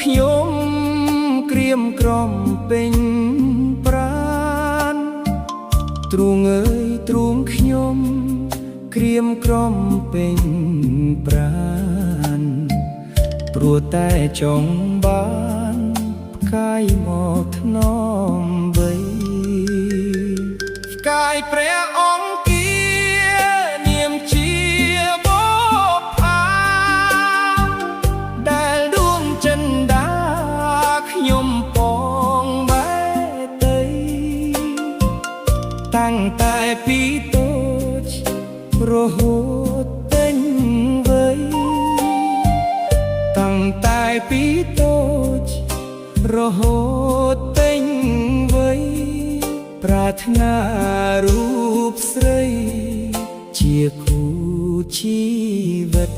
ខ្ញុំក្រៀមក្រំពេញប្រានទ្រូងអើយទ្រូងខ្ញុំក្រៀមក្រំពេញប្រានព្រោះតែចង់បានផ្កាយមកថ្នមវៃផ្កាយព្រះអង្គនាមជាបបផាដែលដួងចិនដាខ្ញុំពងបែតីតាំងតែពីតូចរហូតពេញវ័យតាំងតែពីតូចរហូតពេញវ័យប្រាថ្នារូបស្រីជាគូជីវិត